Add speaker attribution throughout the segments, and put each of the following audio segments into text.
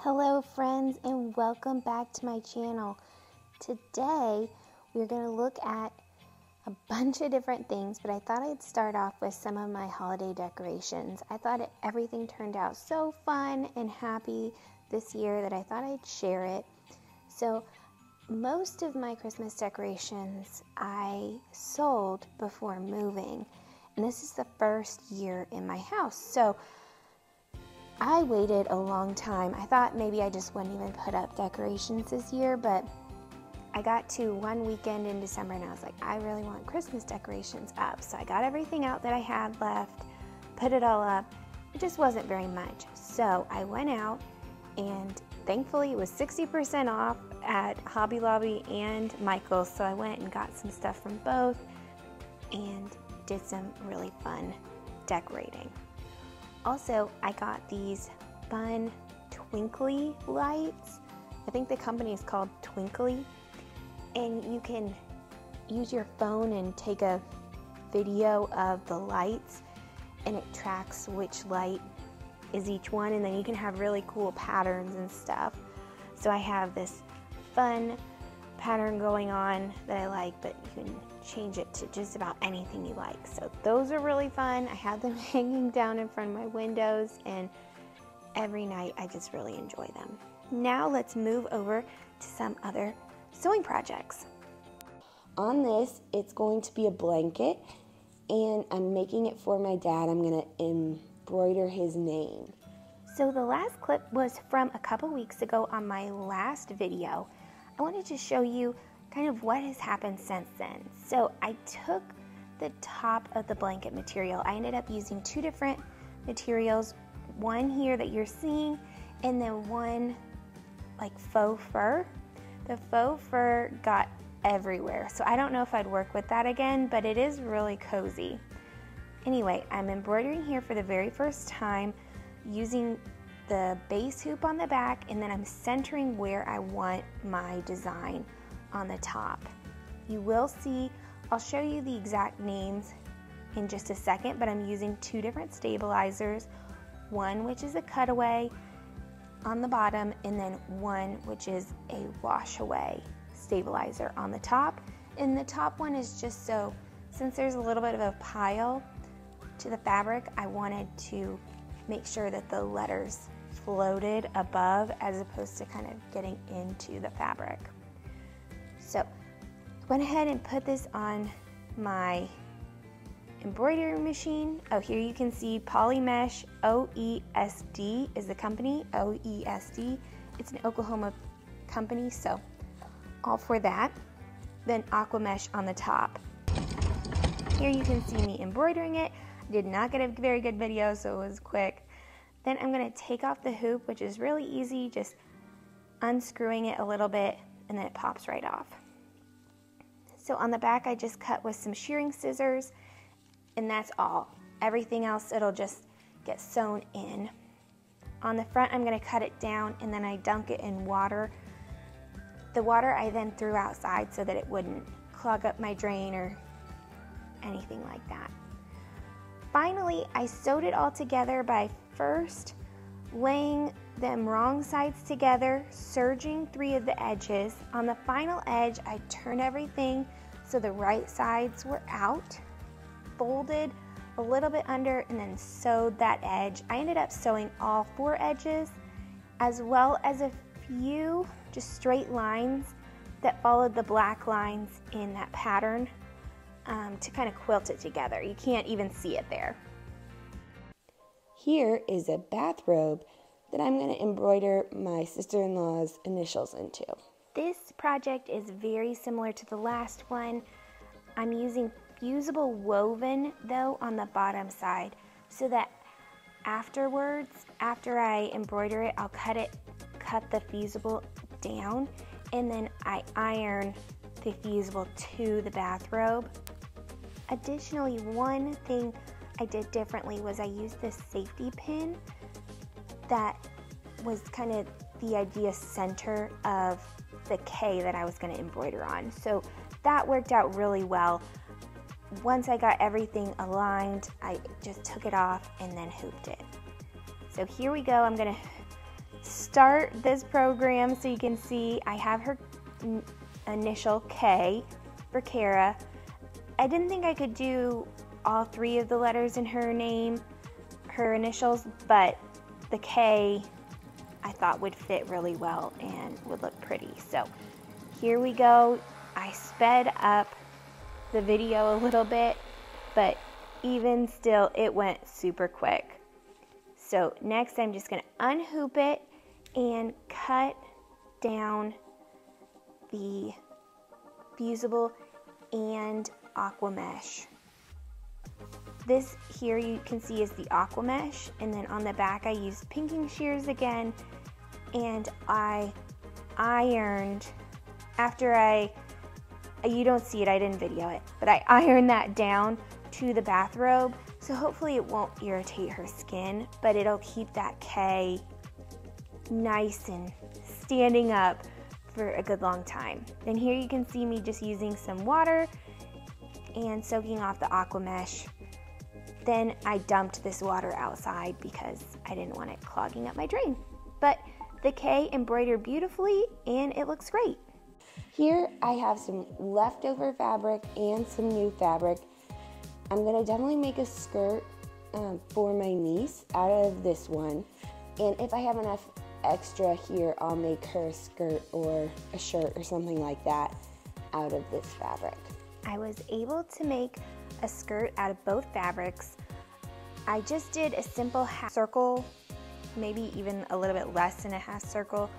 Speaker 1: Hello friends, and welcome back to my channel. Today we're going to look at a bunch of different things, but I thought I'd start off with some of my holiday decorations. I thought everything turned out so fun and happy this year that I thought I'd share it. So most of my Christmas decorations I sold before moving, and this is the first year in my house. So I waited a long time. I thought maybe I just wouldn't even put up decorations this year, but I got to one weekend in December and I was like, I really want Christmas decorations up. So I got everything out that I had left, put it all up. It just wasn't very much. So I went out and thankfully it was 60% off at Hobby Lobby and Michael's. So I went and got some stuff from both and did some really fun decorating. Also, I got these fun twinkly lights. I think the company is called Twinkly, and you can use your phone and take a video of the lights, and it tracks which light is each one, and then you can have really cool patterns and stuff. So I have this fun pattern going on that I like, but you can change it to just about anything you like. So those are really fun. I have them hanging down in front of my windows, and every night I just really enjoy them. Now let's move over to some other sewing projects.
Speaker 2: On this, it's going to be a blanket, and I'm making it for my dad. I'm going to embroider his name.
Speaker 1: So the last clip was from a couple weeks ago on my last video. I wanted to show you kind of what has happened since then. So I took the top of the blanket material. I ended up using two different materials, one here that you're seeing, and then one like faux fur. The faux fur got everywhere, so I don't know if I'd work with that again, but it is really cozy. Anyway, I'm embroidering here for the very first time using the base hoop on the back, and then I'm centering where I want my design on the top. You will see, I'll show you the exact names in just a second, but I'm using two different stabilizers, one which is a cutaway on the bottom, and then one which is a wash away stabilizer on the top. And the top one is just so, since there's a little bit of a pile to the fabric, I wanted to make sure that the letters floated above as opposed to kind of getting into the fabric. So I went ahead and put this on my embroidery machine. Oh, here you can see Polymesh OESD is the company, OESD. It's an Oklahoma company, so all for that. Then Aquamesh on the top. Here you can see me embroidering it. I did not get a very good video, so it was quick. Then I'm going to take off the hoop, which is really easy, just unscrewing it a little bit, and then it pops right off. So on the back I just cut with some shearing scissors, and that's all. Everything else it'll just get sewn in. On the front I'm going to cut it down, and then I dunk it in water. The water I then threw outside so that it wouldn't clog up my drain or anything like that. Finally, I sewed it all together by first laying them wrong sides together, serging 3 of the edges. On the final edge, I turned everything so the right sides were out, folded a little bit under, and then sewed that edge. I ended up sewing all 4 edges, as well as a few just straight lines that followed the black lines in that pattern to kind of quilt it together. You can't even see it there.
Speaker 2: Here is a bathrobe that I'm going to embroider my sister-in-law's initials into.
Speaker 1: This project is very similar to the last one. I'm using fusible woven though on the bottom side, so that afterwards, after I embroider it, I'll cut the fusible down, and then I iron the fusible to the bathrobe. Additionally, one thing I did differently was I used this safety pin that was kind of the idea center of the K that I was going to embroider on. So that worked out really well. Once I got everything aligned, I just took it off and then hooped it. So here we go. I'm going to start this program so you can see I have her initial K for Kara. I didn't think I could do all 3 of the letters in her name, her initials, but the K I thought would fit really well and would look pretty. So here we go. I sped up the video a little bit, but even still it went super quick. So next I'm just going to unhoop it and cut down the fusible and aqua mesh. This here you can see is the aqua mesh, and then on the back I used pinking shears again, and I ironed after you don't see it, I didn't video it, but I ironed that down to the bathrobe, so hopefully it won't irritate her skin, but it'll keep that K nice and standing up for a good long time. And here you can see me just using some water and soaking off the aqua mesh. Then I dumped this water outside because I didn't want it clogging up my drain. But the K embroidered beautifully and it looks great.
Speaker 2: Here I have some leftover fabric and some new fabric. I'm going to definitely make a skirt for my niece out of this one. And if I have enough extra here, I'll make her a skirt or a shirt or something like that out of this fabric.
Speaker 1: I was able to make a skirt out of both fabrics. I just did a simple half circle, maybe even a little bit less than a half circle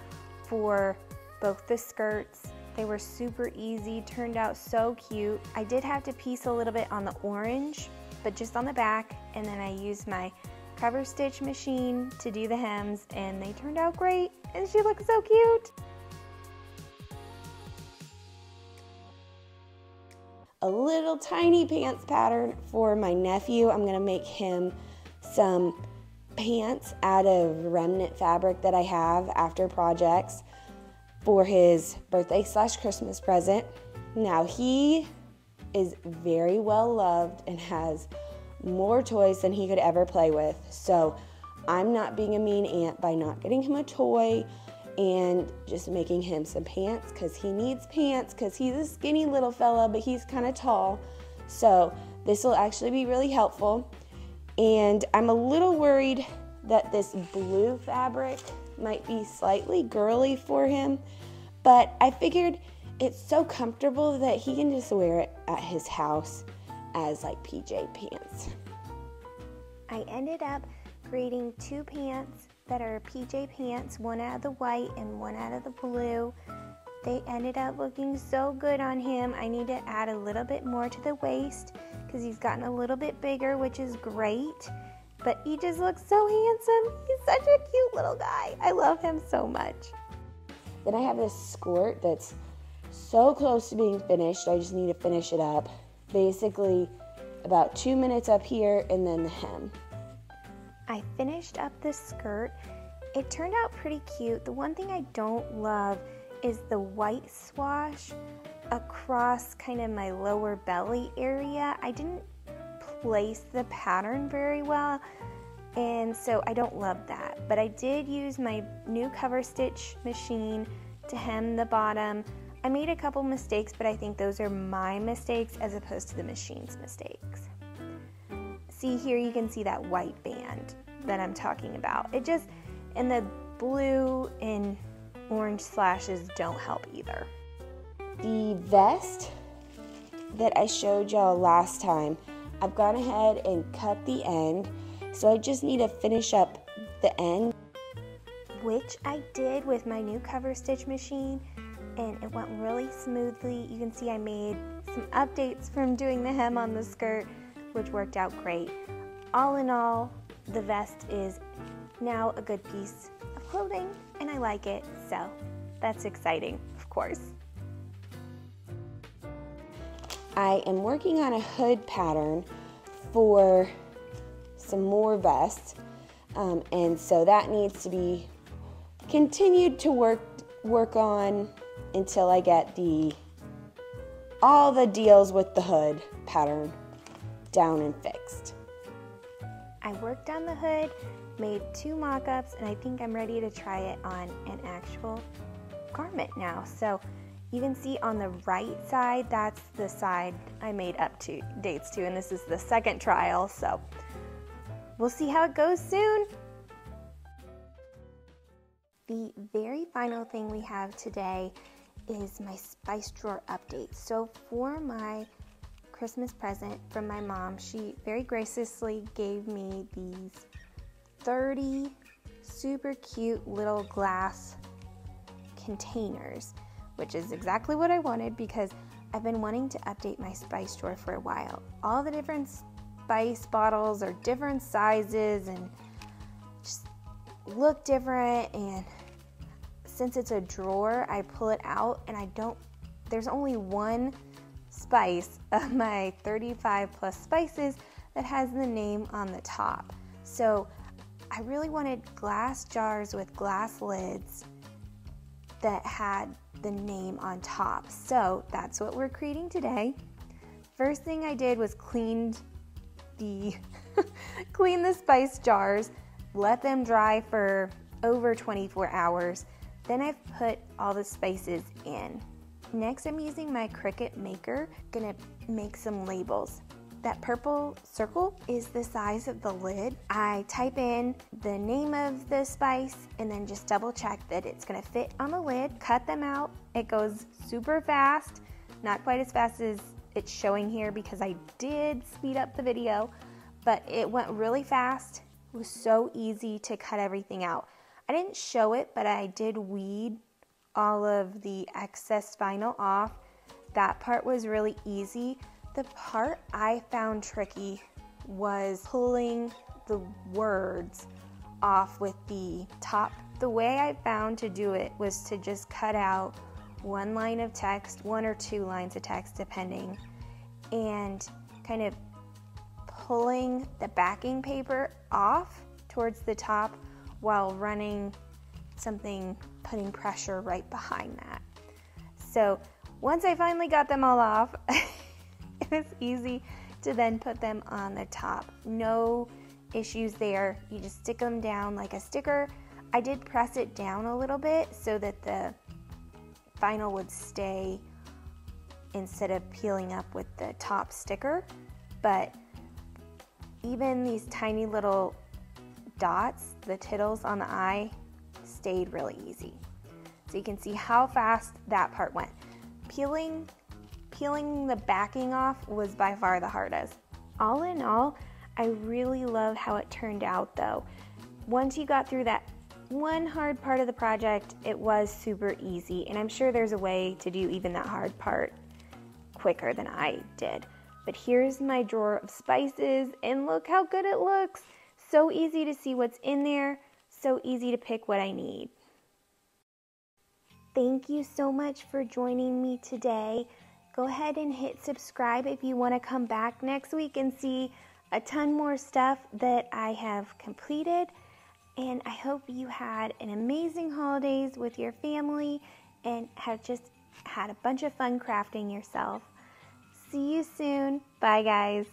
Speaker 1: for both the skirts. They were super easy, turned out so cute. I did have to piece a little bit on the orange, but just on the back, and then I used my cover stitch machine to do the hems, and they turned out great, and she looks so cute.
Speaker 2: A little tiny pants pattern for my nephew. I'm gonna make him some pants out of remnant fabric that I have after projects for his birthday/Christmas present. Now he is very well loved and has more toys than he could ever play with. So I'm not being a mean aunt by not getting him a toy and just making him some pants, because he needs pants because he's a skinny little fella, but he's kind of tall. So this will actually be really helpful. And I'm a little worried that this blue fabric might be slightly girly for him, but I figured it's so comfortable that he can just wear it at his house as like PJ pants.
Speaker 1: I ended up creating 2 pants that are PJ pants, one out of the white and one out of the blue. They ended up looking so good on him. I need to add a little bit more to the waist because he's gotten a little bit bigger, which is great, but he just looks so handsome. He's such a cute little guy. I love him so much.
Speaker 2: Then I have this skirt that's so close to being finished. I just need to finish it up. Basically about 2 minutes up here and then the hem.
Speaker 1: I finished up this skirt. It turned out pretty cute. The one thing I don't love is the white swash across kind of my lower belly area. I didn't place the pattern very well, and so I don't love that. But I did use my new cover stitch machine to hem the bottom. I made a couple mistakes, but I think those are my mistakes as opposed to the machine's mistakes. See here, you can see that white band that I'm talking about. It just, and the blue and orange slashes don't help either.
Speaker 2: The vest that I showed y'all last time, I've gone ahead and cut the end, so I just need to finish up the end.
Speaker 1: Which I did with my new cover stitch machine, and it went really smoothly. You can see I made some updates from doing the hem on the skirt, which worked out great. All in all, the vest is now a good piece of clothing, and I like it, so that's exciting, of course.
Speaker 2: I am working on a hood pattern for some more vests, and so that needs to be continued to work on until I get all the deals with the hood pattern down and fixed.
Speaker 1: I worked on the hood made 2 mock-ups, and I think I'm ready to try it on an actual garment now. So you can see on the right side, that's the side I made up to dates to, and this is the second trial, so we'll see how it goes soon. The very final thing we have today is my spice drawer update. So for my Christmas present from my mom, she very graciously gave me these 30 super cute little glass containers, which is exactly what I wanted because I've been wanting to update my spice drawer for a while. All the different spice bottles are different sizes and just look different, and since it's a drawer, I pull it out and there's only one spice of my 35 plus spices that has the name on the top. So I really wanted glass jars with glass lids that had the name on top. So that's what we're creating today. First thing I did was clean the spice jars, let them dry for over 24 hours. Then I've put all the spices in. Next, I'm using my Cricut maker, gonna make some labels. That purple circle is the size of the lid. I type in the name of the spice and then just double check that it's gonna fit on the lid, cut them out. It goes super fast, not quite as fast as it's showing here because I did speed up the video, but it went really fast. It was so easy to cut everything out. I didn't show it, but I did weed all of the excess vinyl off. That part was really easy. The part I found tricky was pulling the words off with the top. The way I found to do it was to just cut out one line of text, 1 or 2 lines of text depending, and kind of pulling the backing paper off towards the top while running something, putting pressure right behind that. So once I finally got them all off, it was easy to then put them on the top. No issues there. You just stick them down like a sticker. I did press it down a little bit so that the vinyl would stay instead of peeling up with the top sticker, but even these tiny little dots, the tittles on the eye, stayed really easy. So you can see how fast that part went. Peeling the backing off was by far the hardest. All in all, I really love how it turned out though. Once you got through that one hard part of the project, it was super easy, and I'm sure there's a way to do even that hard part quicker than I did. But here's my drawer of spices, and look how good it looks. So easy to see what's in there, so easy to pick what I need. Thank you so much for joining me today. Go ahead and hit subscribe if you want to come back next week and see a ton more stuff that I have completed. And I hope you had an amazing holidays with your family and have just had a bunch of fun crafting yourself. See you soon. Bye, guys.